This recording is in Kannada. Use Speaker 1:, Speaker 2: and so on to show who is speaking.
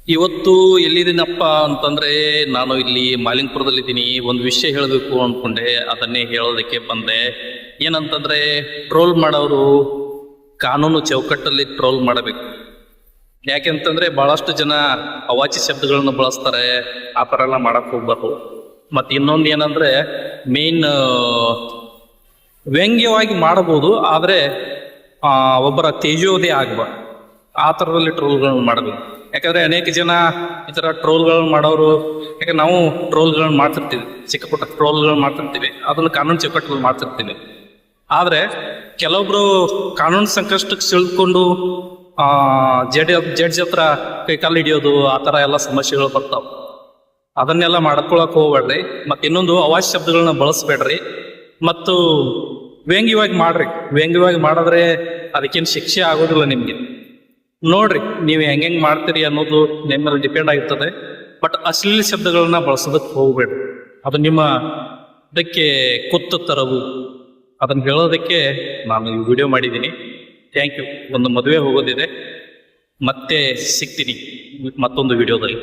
Speaker 1: ಇವತ್ತು ಎಲ್ಲಿದ್ದೀನಪ್ಪ ಅಂತಂದ್ರೆ ನಾನು ಇಲ್ಲಿ ಮಾಲಿಂಗ್ಪುರದಲ್ಲಿದ್ದೀನಿ. ಒಂದು ವಿಷಯ ಹೇಳಬೇಕು ಅಂದ್ಕೊಂಡೆ, ಅದನ್ನೇ ಹೇಳೋದಕ್ಕೆ ಬಂದೆ. ಏನಂತಂದ್ರೆ ಟ್ರೋಲ್ ಮಾಡೋರು ಕಾನೂನು ಚೌಕಟ್ಟಲ್ಲಿ ಟ್ರೋಲ್ ಮಾಡಬೇಕು. ಯಾಕೆಂತಂದ್ರೆ ಬಹಳಷ್ಟು ಜನ ಅವಾಚಿ ಶಬ್ದಗಳನ್ನು ಬಳಸ್ತಾರೆ. ಆ ಥರ ಎಲ್ಲ ಮಾಡಕ್ ಹೋಗ್ಬಾರ್ದು. ಮತ್ತು ಇನ್ನೊಂದು ಏನಂದ್ರೆ ಮೇನ್ ವ್ಯಂಗ್ಯವಾಗಿ ಮಾಡಬಹುದು, ಆದರೆ ಒಬ್ಬರ ತೇಜೋವಧೆ ಆಗಬಾರ್ದು. ಆ ಥರದಲ್ಲಿ ಟ್ರೋಲ್ಗಳನ್ನು ಮಾಡಬೇಕು. ಯಾಕಂದ್ರೆ ಅನೇಕ ಜನ ಈ ಥರ ಟ್ರೋಲ್ಗಳನ್ನ ಮಾಡೋರು, ಯಾಕಂದ್ರೆ ನಾವು ಟ್ರೋಲ್ಗಳನ್ನ ಮಾಡ್ತಿರ್ತೀವಿ, ಚಿಕ್ಕ ಪುಟ್ಟ ಟ್ರೋಲ್ಗಳನ್ನ ಮಾಡ್ತಿರ್ತೀವಿ, ಅದನ್ನು ಕಾನೂನು ಚೌಕಟ್ಟಲ್ಲಿ ಮಾಡ್ತಿರ್ತೀವಿ. ಆದರೆ ಕೆಲವೊಬ್ರು ಕಾನೂನು ಸಂಕಷ್ಟಕ್ಕೆ ಸಿಳ್ಕೊಂಡು ಜಡ್ಜ್ ಹತ್ರ ಕೈಕಾಲು ಹಿಡಿಯೋದು, ಆ ಥರ ಎಲ್ಲ ಸಮಸ್ಯೆಗಳು ಬರ್ತಾವೆ. ಅದನ್ನೆಲ್ಲ ಮಾಡ್ಕೊಳಕ್ ಹೋಗ್ಬೇಡ್ರಿ. ಮತ್ತು ಇನ್ನೊಂದು ಅವಾಚ್ಯ ಶಬ್ದಗಳನ್ನ ಬಳಸ್ಬೇಡ್ರಿ. ಮತ್ತು ವ್ಯಂಗ್ಯವಾಗಿ ಮಾಡ್ರಿ. ವ್ಯಂಗ್ಯವಾಗಿ ಮಾಡಿದ್ರೆ ಅದಕ್ಕೇನು ಶಿಕ್ಷೆ ಆಗೋದಿಲ್ಲ ನಿಮಗೆ. ನೋಡ್ರಿ ನೀವು ಹೆಂಗೆ ಮಾಡ್ತೀರಿ ಅನ್ನೋದು ನಿಮ್ಮ ಮೇಲೆ ಡಿಪೆಂಡ್ ಆಗಿರ್ತದೆ. ಬಟ್ ಅಶ್ಲೀಲ ಶಬ್ದಗಳನ್ನ ಬಳಸೋದಕ್ಕೆ ಹೋಗ್ಬೇಡ್ರಿ. ಅದು ನಿಮ್ಮ ಇದಕ್ಕೆ ಕುತ್ತು ತರವು. ಅದನ್ನು ಹೇಳೋದಕ್ಕೆ ನಾನು ಈ ವಿಡಿಯೋ ಮಾಡಿದ್ದೀನಿ. Thank you. ಒಂದು ಮದುವೆ ಹೋಗೋದಿದೆ, ಮತ್ತೆ ಸಿಗ್ತೀನಿ ಮತ್ತೊಂದು ವಿಡಿಯೋದಲ್ಲಿ.